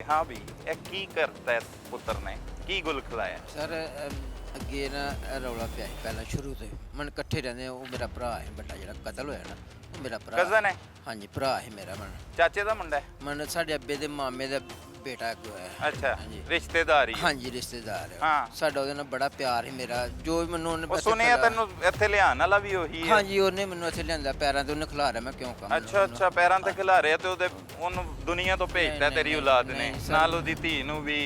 हाँ भी ਇਹ ਕੀ ਕਰਤਾ ਹੈ ਪੁੱਤਰ ਨੇ ਕੀ ਗੁਲ ਖਿਲਾਇਆ ਸਰ ਅੱਗੇ ਨਾ ਇਹ ਰੌਲਾ ਪਿਆ ਸੀ ਪਹਿਲਾਂ ਸ਼ੁਰੂ ਤੋਂ ਮਨ ਇਕੱਠੇ ਰਹਿੰਦੇ ਉਹ ਮੇਰਾ ਭਰਾ ਹੈ ਵੱਡਾ ਜਿਹੜਾ ਕਤਲ ਹੋਇਆ ਨਾ ਉਹ ਮੇਰਾ ਭਰਾ ਕਜ਼ਨ ਹੈ ਹਾਂਜੀ ਭਰਾ ਹੈ ਮੇਰਾ ਮਨ ਚਾਚੇ ਦਾ ਮੁੰਡਾ ਹੈ ਮਨ ਸਾਡੇ ਅੱਬੇ ਦੇ ਮਾਮੇ ਦਾ ਬੇਟਾ ਅੱਗੋਂ ਹੋਇਆ ਅੱਛਾ ਹਾਂਜੀ ਰਿਸ਼ਤੇਦਾਰੀ ਹਾਂਜੀ ਰਿਸ਼ਤੇਦਾਰ ਹੈ ਹਾਂ ਸਾਡਾ ਉਹਦੇ ਨਾਲ ਬੜਾ ਪਿਆਰ ਹੈ ਮੇਰਾ ਜੋ ਵੀ ਮੈਨੂੰ ਉਹਨੇ ਉਹ ਸੁਣਿਆ ਤੈਨੂੰ ਇੱਥੇ ਲਿਆਉਣ ਵਾਲਾ ਵੀ ਉਹੀ ਹੈ ਹਾਂਜੀ ਉਹਨੇ ਮੈਨੂੰ ਇੱਥੇ ਲਿਆਂਦਾ ਪੈਰਾਂ ਤੇ ਉਹਨੇ ਖਿਲਾਰਿਆ ਮੈਂ ਕਿਉਂ ਕਹਾਂ ਅੱਛਾ ਅੱਛਾ ਪੈਰਾਂ ਤੇ ਖਿਲਾ ਰਿਹਾ ਤੇ ਉਹਨੂੰ ਦੁਨੀਆ ਤੋਂ ਭੇਜਦਾ ਤੇਰੀ ਔਲਾਦ ਨੇ ਨਹੀਂ, ਸਰ। ਨਾਲ ਉਹਦੀ ਧੀ ਨੂੰ ਵੀ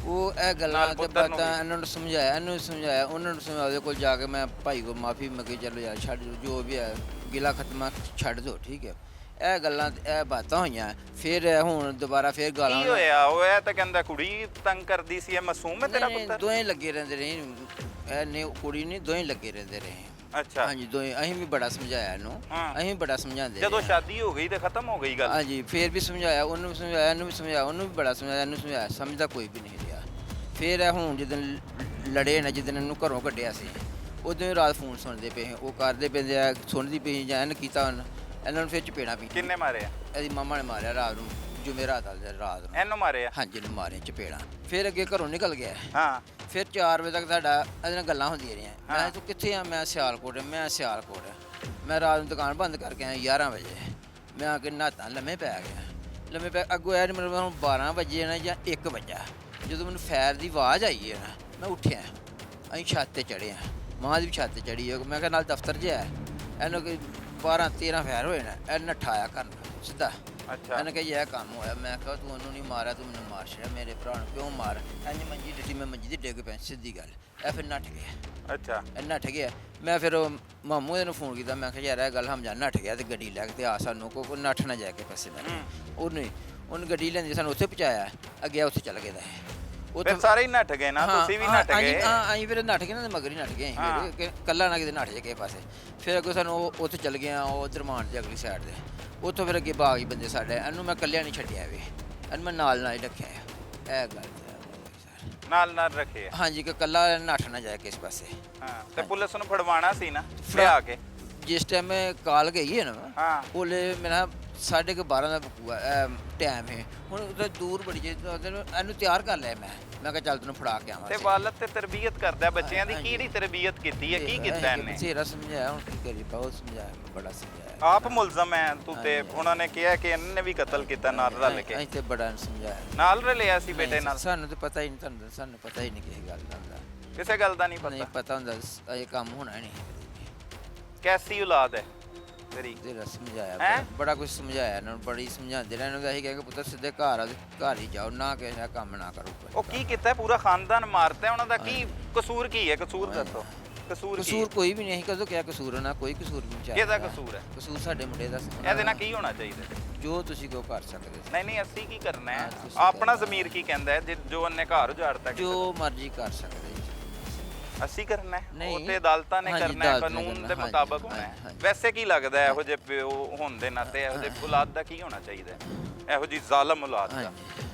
ਉਹ ਇਹ ਗੱਲਾਂ ਨਾਲ ਤੇ ਪੁੱਤਰ ਨੂੰ ਪਤਾ ਵੀ। ਇਹਨਾਂ ਨੂੰ ਸਮਝਾਇਆ ਇਹਨੂੰ ਸਮਝਾਇਆ ਉਹਨਾਂ ਨੂੰ ਸਮਝਾਇਆ ਉਹਦੇ ਕੋਲ ਜਾ ਕੇ ਮੈਂ ਭਾਈ ਕੋ ਮਾਫੀ ਮੰਗੀ ਚਲੋ ਯਾਰ ਛੱਡ ਦਿਓ, ਜੋ ਵੀ ਹੈ ਗਿਲਾ ਖਤਮਾ ਛੱਡ ਦਿਓ ਠੀਕ ਹੈ ਇਹ ਗੱਲਾਂ ਇਹ ਬਾਤਾਂ ਹੋਈਆਂ ਫਿਰ ਹੁਣ ਦੁਬਾਰਾ ਫਿਰ ਗਾਲਾਂ ਕੀ ਹੋਇਆ ਉਹ ਇਹ ਤਾਂ ਕਹਿੰਦਾ ਕੁੜੀ ਤੰਗ ਕਰਦੀ ਸੀ ਇਹ ਮਾਸੂਮ ਹੈ ਤੇਰਾ ਨਹੀਂ, ਪੁੱਤਰ ਦੋਵੇਂ ਲੱਗੇ ਰਹਿੰਦੇ ਰਹੇ ਇਹ ਨੇ ਕੁੜੀ ਨਹੀਂ ਦੋਵੇਂ ਲੱਗੇ ਰਹਿੰਦੇ ਰਹੇ ਅੱਛਾ ਹਾਂਜੀ ਦੋਵੇਂ ਅਸੀਂ ਵੀ ਬੜਾ ਸਮਝਾਇਆ ਇਹਨੂੰ ਹਾਂ। ਅਸੀਂ ਵੀ ਬੜਾ ਸਮਝਾਉਂਦੇ ਜਦੋਂ ਰਹੇ। ਸ਼ਾਦੀ ਹੋ ਗਈ ਤੇ ਖਤਮ ਹੋ ਗਈ ਗੱਲ ਹਾਂਜੀ ਫਿਰ ਵੀ ਸਮਝਾਇਆ ਉਹਨੂੰ ਵੀ ਸਮਝਾਇਆ ਇਹਨੂੰ ਵੀ ਸਮਝਾਇਆ ਉਹਨੂੰ ਵੀ ਬੜਾ ਸਮਝਾਇਆ ਇਹਨੂੰ ਸਮਝਾਇਆ ਸਮਝਦਾ ਕੋਈ ਵੀ ਨਹੀਂ ਰਿਹਾ ਫਿਰ ਇਹ ਹੁਣ ਜਿੱਦਣ ਲੜੇ ਨਾ ਜਿੱਦਣ ਇਹਨੂੰ ਘਰੋਂ ਕੱਢਿਆ ਸੀ ਉਦੋਂ ਹੀ ਰਾਤ ਫੋਨ ਸੁਣਦੇ ਪਏ ਸੀ। ਉਹ ਕਰਦੇ ਪਏ ਆ ਸੁਣਦੀ ਪਈ ਜਾਂ ਇਹਨੇ ਕੀਤਾ ਇਹਨਾਂ ਨੂੰ ਫਿਰ ਚਪੇੜਾਂ ਪਈ ਕਿੰਨੇ ਮਾਰੇ ਆ ਇਹਦੀ ਮਾਮਾ ਨੇ ਮਾਰਿਆ ਰਾਤ ਨੂੰ ਜੁਮੇਰਾਤ ਵਾਲੀ ਰਾਤ ਨੂੰ ਇਹਨੂੰ ਮਾਰੇ ਆ ਹਾਂਜੀ ਇਹਨੂੰ ਮਾਰਿਆ ਚਪੇੜਾਂ ਫਿਰ ਅੱਗੇ ਘਰੋਂ ਨਿਕਲ ਗਿਆ ਹਾਂ ਫਿਰ 4 ਵਜੇ ਤੱਕ ਸਾਡਾ ਇਹਦੇ ਨਾਲ ਗੱਲਾਂ ਹੁੰਦੀਆਂ ਰਹੀਆਂ ਮੈਂ ਕਿਹਾ, ਤੂੰ ਕਿੱਥੇ ਆ ਮੈਂ ਸਿਆਲਕੋਟ ਮੈਂ ਸਿਆਲਕੋਟ ਮੈਂ ਰਾਤ ਨੂੰ ਦੁਕਾਨ ਬੰਦ ਕਰਕੇ ਆਇਆ 11 ਵਜੇ ਮੈਂ ਆ ਕੇ ਨਹਾਤਾ ਲੰਮੇ ਪੈ ਗਿਆ ਲੰਮੇ ਪੈ ਅੱਗੋਂ ਆਇਆ ਮਤਲਬ ਹੁਣ 12 ਵਜੇ ਨਾ ਜਾਂ 1 ਵਜਾ ਜਦੋਂ ਮੈਨੂੰ ਫੈਰ ਦੀ ਆਵਾਜ਼ ਆਈ ਹੈ ਨਾ ਮੈਂ ਉੱਠਿਆ ਅਸੀਂ ਛੱਤ ਤੇ ਚੜ੍ਹੇ ਆ ਮਾਂ ਦੀ ਵੀ ਛੱਤ ਤੇ ਚੜ੍ਹੀ ਹੈ ਮੈਂ ਕਿਹਾ ਨਾਲ ਦਫ਼ਤਰ 'ਚ ਹੈ ਇਹਨੂੰ ਕੋਈ 12 13 ਫੈਰ ਹੋਏ ਨਾ ਇਹ ਨਠਾਇਆ ਕਰਨ ਸਿੱਧਾ ਅੱਛਾ ਇਹਨੇ ਕਿਹਾ ਇਹ ਕੰਮ ਹੋਇਆ ਮੈਂ ਕਿਹਾ ਤੂੰ ਉਹਨੂੰ ਨਹੀਂ ਮਾਰਿਆ ਤੂੰ ਮੈਨੂੰ ਮਾਰ ਛੜਿਆ ਮੇਰੇ ਭਰਾ ਨੂੰ ਕਿਉਂ ਮਾਰ ਇੰਜ ਮੰਜੀ ਡਿੱਟੀ ਮੈਂ ਮੰਜੀ ਦੀ ਡਿੱਗ ਪੈ ਸਿੱਧੀ ਗੱਲ ਇਹ ਫਿਰ ਨੱਠ ਗਿਆ ਅੱਛਾ ਇਹ ਨੱਠ ਗਿਆ ਮੈਂ ਫਿਰ ਉਹ ਮਾਮੂ ਇਹਨੂੰ ਫੋਨ ਕੀਤਾ ਮੈਂ ਕਿਹਾ ਯਾਰ ਇਹ ਗੱਲ ਹਮਜਾ ਨੱਠ ਗਿਆ ਤੇ ਗੱਡੀ ਲੈ ਕੇ ਤੇ ਆ ਸਾਨੂੰ ਕੋ ਨੱਠ ਨਾ ਜਾ ਕੇ ਪਾਸੇ ਦਾ ਉਹਨੇ ਗੱਡੀ ਲੈਂਦੀ ਸਾਨੂੰ ਉੱਥੇ ਪਹੁੰਚਾਇਆ ਅੱਗੇ ਉੱਥੇ ਚੱਲ ਗਿਆ ਫਿਰ ਸਾਰੇ ਹੀ ਨੱਠ ਗਏ ਨਾ ਤੁਸੀਂ ਵੀ ਨੱਠ ਗਏ ਹਾਂ ਅਸੀਂ ਫਿਰ ਨੱਠ ਗਏ ਨਾ ਤੇ ਮਗਰ ਹੀ ਨੱਠ ਗਏ ਅਸੀਂ ਫਿਰ ਕੱਲਾ ਨਾ ਕਿਤੇ ਨੱਠ ਜਾ ਕਿਸੇ ਪਾਸੇ ਫਿਰ ਅੱਗੋਂ ਸਾਨੂੰ ਉੱਥੇ ਚੱਲ ਗਏ ਆ ਉਹ ਦਰਮਾਨ ਦੀ ਅਗਲੀ ਸਾਈਡ ਦੇ ਉੱਥੋਂ ਫਿਰ ਅੱਗੇ ਬਾਗ ਹੀ ਬੰਦੇ ਸਾਡੇ ਇਹਨੂੰ ਮੈਂ ਕੱਲਿਆ ਨਹੀਂ ਛੱਡਿਆ ਵੇ ਇਹਨੂੰ ਮੈਂ ਨਾਲ ਹੀ ਰੱਖਿਆ ਇਹ ਗੱਲ ਨਾਲ ਨਾਲ ਰੱਖੇ ਆ। ਹਾਂਜੀ ਕਿ ਕੱਲਾ ਨੱਠ ਨਾ ਜਾਏ ਕਿਸੇ ਪਾਸੇ ਹਾਂ ਤੇ ਪੁਲਿਸ ਨੂੰ ਫੜਵਾਣਾ ਸੀ ਨਾ ਲਿਆ ਕੇ ਜਿਸ ਟਾਈਮ ਮੈਂ ਕਾਲ ਗਈ ਹੈ ਨਾ ਹਾਂ ਉਹਲੇ ਮੇਰਾ 12:30 ਦਾ ਬਕੂਆ ਟਾਈਮ ਹੈ ਹੁਣ ਉਹਦਾ ਦੂਰ ਬੜੀ ਜੇ ਇਹਨੂੰ ਤਿਆਰ ਕਰ ਲਿਆ ਮੈਂ ਕਿਹਾ ਚੱਲ ਤੈਨੂੰ ਫੜਾ ਕੇ ਆਵਾਂ ਤੇ ਵਾਲਦ ਤੇ ਤਰਬੀਅਤ ਕਰਦਾ ਬੱਚਿਆਂ ਦੀ ਕਿਹੜੀ ਤਰਬੀਅਤ ਕੀਤੀ ਹੈ ਕੀ ਕੀਤਾ ਇਹਨੇ ਬਥੇਰਾ ਸਮਝਾਇਆ ਹੁਣ ਕੀ ਕਰੀ ਬਹੁਤ ਸਮਝਾਇਆ ਬੜਾ ਸਮਝਾਇਆ ਆਪ ਮੁਲਜ਼ਮ ਹੈ ਤੂੰ ਤੇ ਉਹਨਾਂ ਨੇ ਕਿਹਾ ਕਿ ਇਹਨੇ ਵੀ ਕਤਲ ਕੀਤਾ ਨਾਲ ਰਲ ਕੇ ਅਸੀਂ ਤੇ ਬੜਾ ਸਮਝਾਇਆ ਨਾਲ ਰਲਿਆ ਸੀ ਬੇਟੇ ਨਾਲ ਸਾਨੂੰ ਤੇ ਪਤਾ ਹੀ ਨਹੀਂ ਤੁਹਾਨੂੰ ਸਾਨੂੰ ਪਤਾ ਹੀ ਨਹੀਂ ਕਿਸੇ ਗੱਲ ਦਾ ਕਿਸੇ ਗੱਲ ਦਾ ਨਹੀਂ ਨਹੀਂ ਪਤਾ ਪਤਾ ਹੁੰਦਾ ਇਹ ਕੰਮ ਹੋਣਾ ਨਹੀਂ ਕੈਸੀ ਔਲਾਦ ਹੈ ਤੇਰੀ ਤੇਰਾ ਸਮਝਾਇਆ ਹੈਂ? ਬੜਾ ਕੁਝ ਸਮਝਾਇਆ ਇਹਨਾਂ ਨੂੰ ਬੜੀ ਸਮਝਾਉਂਦੇ ਰਹੇ ਇਹਨਾਂ ਦਾ ਇਹੀ ਕਹਿ ਕੇ ਪੁੱਤਰ ਸਿੱਧੇ ਘਰ ਆ ਤੇ ਘਰ ਹੀ ਜਾਓ ਨਾ ਕਿਸੇ ਦਾ ਕੰਮ ਨਾ ਕਰੋ ਉਹ ਕੀ ਕੀਤਾ ਪੂਰਾ ਖਾਨਦਾਨ ਮਾਰਤਾ ਉਹਨਾਂ ਦਾ ਕੀ ਕਸੂਰ ਕੀ ਹੈ ਕਸੂਰ ਦੱਸੋ ਕਸੂਰ ਕੀ ਕਸੂਰ ਕੋਈ ਵੀ ਨਹੀਂ ਅਸੀਂ ਕਦੋਂ ਕਿਹਾ ਕਸੂਰ ਹੈ ਨਾ ਕੋਈ ਕਸੂਰ ਨਹੀਂ ਚਾਹੀਦਾ ਕਿਹਦਾ ਕਸੂਰ ਹੈ ਕਸੂਰ ਸਾਡੇ ਮੁੰਡੇ ਦਾ ਸੀ। ਇਹਦੇ ਨਾਲ ਕੀ ਹੋਣਾ ਚਾਹੀਦਾ ਜੋ ਤੁਸੀਂ ਕੋ ਕਰ ਸਕਦੇ ਸੀ। ਨਹੀਂ ਨਹੀਂ ਅਸੀਂ ਕੀ ਕਰਨਾ ਹੈ ਹਾਂ, ਤੁਸੀਂ ਆਪਣਾ ਕਰਨਾ। ਜ਼ਮੀਰ ਕੀ ਕਹਿੰਦਾ ਹੈ ਜੋ ਉਹਨੇ ਘਰ ਉਜਾੜਤਾ ਜੋ ਮਰਜ਼ੀ ਕਰ ਸਕਦੇ ਜੀ। ਅਸੀਂ ਕਰਨਾ ਹੈ ਨਹੀਂ। ਉਹ ਤੇ ਅਦਾਲਤਾਂ ਨੇ ਹਾਂਜੀ, ਕਰਨਾ ਹੈ ਅਦਾਲਤ ਨੇ ਕਾਨੂੰਨ ਕਰਨਾ, ਦੇ ਹਾਂਜੀ, ਮੁਤਾਬਕ ਹੋਣਾ ਹੈ ਹਾਂਜੀ। ਵੈਸੇ ਕੀ ਲੱਗਦਾ ਹੈ ਇਹੋ ਜਿਹੇ ਪਿਓ ਹੋਣ ਦੇ ਨਾਤੇ ਇਹੋ ਜਿਹੇ ਔਲਾਦ ਦਾ ਕੀ ਹੋਣਾ ਚਾਹੀਦਾ ਹੈ ਇਹੋ ਜਿਹੀ ਜ਼ਾਲਮ ਔਲਾਦ ਦਾ ਹਾਂਜੀ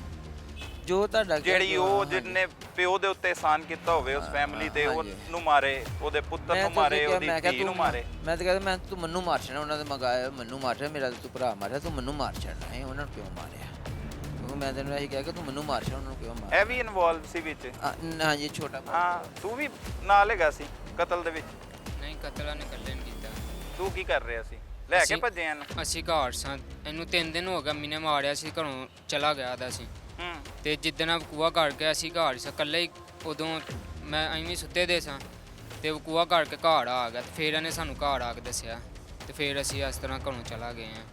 ਜੋ ਤੁਹਾਡਾ ਕਿਹਾ ਜਿਹੜੀ ਜੋ- ਉਹ ਹਾਂਜੀ। ਜਿਹਨੇ ਪਿਓ ਦੇ ਉੱਤੇ ਇਹਸਾਨ ਕੀਤਾ ਹੋਵੇ ਉਸ ਫੈਮਿਲੀ ਤੇ ਹਾਂਜੀ। ਉਹਨੂੰ ਮਾਰੇ ਉਹਦੇ ਪੁੱਤਰ ਮੈਂ ਨੂੰ ਤਾਂ ਮਾਰੇ ਕਿਹਾ, ਉਹਦੀ ਮੈਂ ਕਿਹਾ ਧੀ ਤੂੰ ਨੂੰ ਮਾਰੇ ਮੈਂ ਤਾਂ ਕਹਿੰਦਾ ਮੈਂ ਤੂੰ ਮੈਨੂੰ ਮਾਰ ਛੱਡਣਾ ਉਹਨਾਂ ਦੇ ਮੰਗਾਇਆ ਮੈਨੂੰ ਮਾਰ ਛੱਡ ਮੇਰਾ ਤੂੰ ਭਰਾ ਮਾਰਿਆ ਤੂੰ ਮੈਨੂੰ ਮਾਰ ਛੱਡਣਾ ਹੈ ਉਹਨਾਂ ਨੂੰ ਕਿਉਂ ਮਾਰਿਆ ਕਿਉਂਕਿ ਮੈਂ ਤੈਨੂੰ ਇਹੀ ਕਿਹਾ ਕਿ ਤੂੰ ਮੈਨੂੰ ਮਾਰ ਛੱਡ ਉਹਨਾਂ ਨੂੰ ਕਿਉਂ ਮਾਰਿਆ ਇਹ ਵੀ ਇਨਵੋਲਵ ਸੀ ਵਿੱਚ ਹਾਂਜੀ ਛੋਟਾ ਭਰਾ। ਹਾਂ ਤੂੰ ਵੀ ਨਾਲ ਹੈਗਾ ਸੀ ਕਤਲ ਦੇ ਵਿੱਚ ਨਹੀਂ ਕਤਲ ਨੇ ਇਕੱਲੇ ਨਹੀਂ ਕੀਤਾ ਤੂੰ ਕੀ ਕਰ ਰਿਹਾ ਸੀ ਲੈ ਕੇ ਅਸੀਂ- ਭੱਜੇ ਇਹਨੂੰ ਅਸੀਂ ਘਰ ਸਾਂ ਇਹਨੂੰ 3 ਦਿਨ ਹੋ ਗਿਆ ਮੀਨੇ ਮਾਰਿਆ ਸੀ ਘਰੋਂ ਚਲਾ ਗਿਆ ਦਾ ਸੀ ਹੂੰ ਤੇ ਜਿੱਦਣ ਕੂਆ ਘੜ ਗਿਆ ਅਸੀਂ ਘਰ ਸਾਂ ਇਕੱਲੇ ਹੀ ਉਦੋਂ ਮੈਂ ਅਸੀਂ ਵੀ ਸੁੱਤੇ ਦੇ ਸਾਂ ਤੇ ਉਹ ਕੂਆ ਘੜ ਕੇ ਘਰ ਆ ਗਿਆ ਤੇ ਫਿਰ ਇਹਨੇ ਸਾਨੂੰ ਘਰ ਆ ਕੇ ਦੱਸਿਆ ਤੇ ਫਿਰ ਅਸੀਂ ਇਸ ਤਰ੍ਹਾਂ ਘਰੋਂ ਚਲਾ ਗਏ ਹਾਂ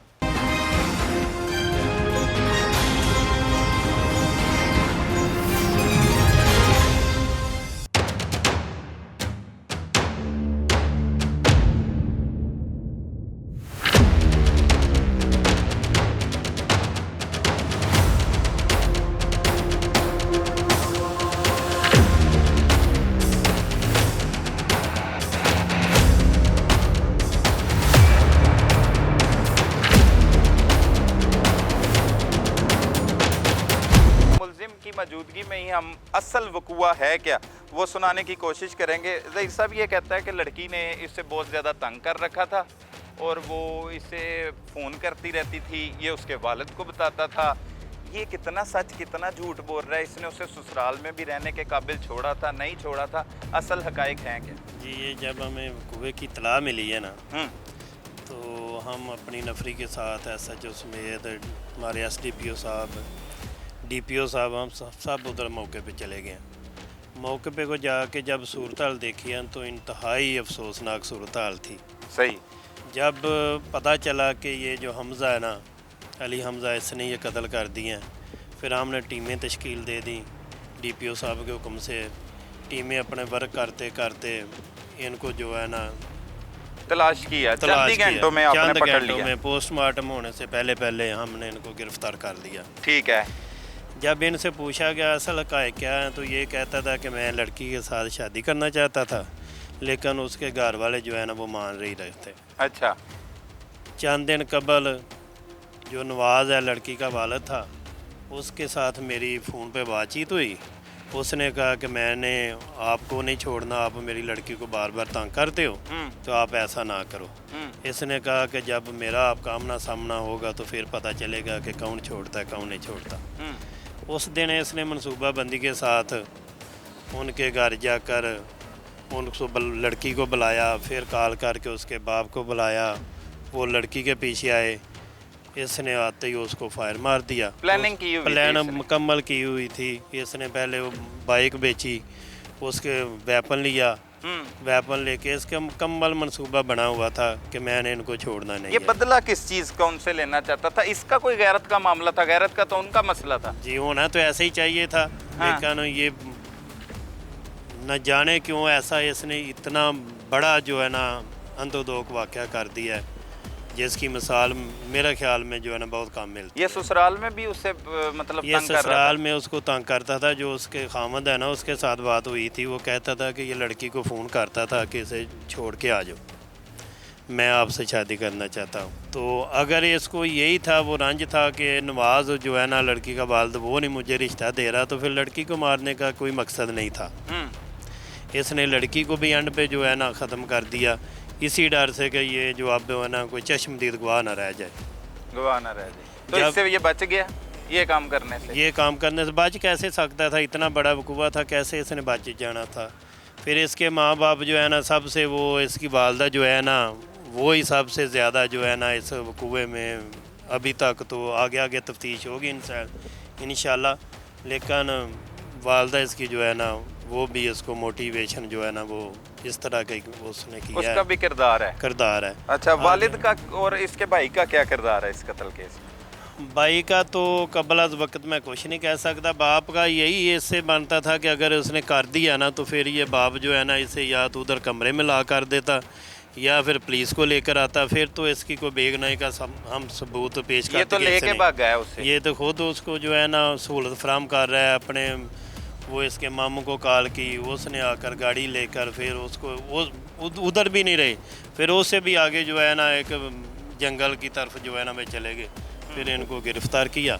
मुलजिम की मौजूदगी में ही हम असल वकूआ है क्या वो सुनाने की कोशिश करेंगे ज़हीर साहब ये कहता है कि लड़की ने इससे बहुत ज़्यादा तंग कर रखा था और वो इसे फ़ोन करती रहती थी ये उसके वालिद को बताता था ये कितना सच कितना झूठ बोल रहा है, इसने उसे ससुराल में भी रहने के काबिल छोड़ा था नहीं छोड़ा था, असल हकाइक हैं क्या? जी ये जब हमें कुएं की इतला मिली है ना, हम्म, तो हम अपनी नफरी के साथ SHO समेत हमारे SDPO साहब, DPO साहब, हम सब उधर मौके पे चले गए। मौके पे को जाके जब सूरत हाल देखी है तो इंतहाई अफसोसनाक सूरत हाल थी। सही। जब पता चला कि ये जो हमज़ा है ना, अली हमज़ा, इसने ये कत्ल कर दिए हैं, फिर हमने टीमें तश्कील दे दी DPO साहब के हुक्म से। टीमें अपने वर्क करते करते इनको जो है ना तलाश किया, चंद तलाश ही किया। घंटों में आपने चंद पकड़ घंटों लिया। में पोस्टमार्टम होने से पहले पहले हमने इनको गिरफ्तार कर लिया। ठीक है। जब इनसे पूछा गया असल हक़ाइक़ क्या है, तो ये कहता था कि मैं लड़की के साथ शादी करना चाहता था, लेकिन उसके घर वाले जो है ना वो मान नहीं रहे थे। अच्छा। चंद दिन कबल जो नवाज़ है लड़की का वालिद था, उसके साथ मेरी फ़ोन पे बातचीत हुई। उसने कहा कि मैंने आपको नहीं छोड़ना, आप मेरी लड़की को बार बार तंग करते हो, तो आप ऐसा ना करो। इसने कहा कि जब मेरा आपका आमना सामना होगा तो फिर पता चलेगा कि कौन छोड़ता है कौन नहीं छोड़ता। उस दिन इसने मनसूबाबंदी के साथ उनके घर जाकर उनको लड़की को बुलाया, फिर कॉल करके उसके बाप को बुलाया, वो लड़की के पीछे आए, इसने आते ही उसको फायर मार दिया। प्लानिंग की हुई थी प्लान इसने। मुकम्मल की हुई थी। इसने पहले वो बाइक बेची, उसके वेपन लिया, वेपन लेके इसका मुकम्मल मंसूबा बना हुआ था कि मैंने इनको छोड़ना नहीं ये है। बदला किस चीज का उनसे लेना चाहता था? इसका कोई गैरत का मामला था? गैरत का तो उनका मसला था। जी होना तो ऐसे ही चाहिए था, हाँ। लेकिन ये न जाने क्यों ऐसा इसने इतना बड़ा जो है ना अंधोदोक वाक़या कर दिया है, जिसकी मिसाल मेरे ख्याल में जो है ना बहुत कम मिलती ये है। ससुराल में भी उससे मतलब ये तंग कर रहा ससुराल में उसको तंग करता था। जो उसके खामद है ना, उसके साथ बात हुई थी, वो कहता था कि ये लड़की को फ़ोन करता था कि इसे छोड़ के आ जाओ, मैं आपसे शादी करना चाहता हूँ। तो अगर इसको यही था, वो रंज था कि नवाज़ जो है ना लड़की का वालिद वो नहीं मुझे रिश्ता दे रहा, तो फिर लड़की को मारने का कोई मकसद नहीं था। इसने लड़की को भी एंड पे जो है ना ख़त्म कर दिया, इसी डर से कि ये जो अब है ना कोई चश्मदीद गवाह ना रह जाए। गवाह ना रह जाए। तो जब- इससे ये बच गया ये काम करने से। ये काम करने से बच कैसे सकता था? इतना बड़ा वकूआ था, कैसे इसने बच जाना था? फिर इसके माँ बाप जो है ना सबसे, वो इसकी वालदा जो है ना वो ही सबसे ज़्यादा जो है ना इस वकूए में, अभी तक तो आगे आगे तफ्तीश होगी इंशाल्लाह, लेकिन वालदा इसकी जो है ना वो भी इसको मोटिवेशन जो है ना वो इस तरह का उसने किया उसका है, भी किरदार है। किरदार है। अच्छा, वालिद का और इसके भाई का क्या किरदार है इस कत्ल केस में? भाई का तो कबल अज वक्त में कुछ नहीं कह सकता। बाप का यही इससे बनता था कि अगर उसने कर दिया ना तो फिर ये बाप जो है ना इसे या तो उधर कमरे में ला कर देता या फिर पुलिस को लेकर आता, फिर तो इसकी कोई बेगनाई का हम सबूत पेश करते। ये तो लेके भाग गया उससे। ये तो खुद उसको जो है ना सहूलत फराम कर रहा है अपने, वो इसके मामू को कॉल की, उसने आकर गाड़ी लेकर फिर उसको वो उधर भी नहीं रहे, फिर उससे भी आगे जो है ना एक जंगल की तरफ जो है ना वे चले गए, फिर इनको गिरफ़्तार किया।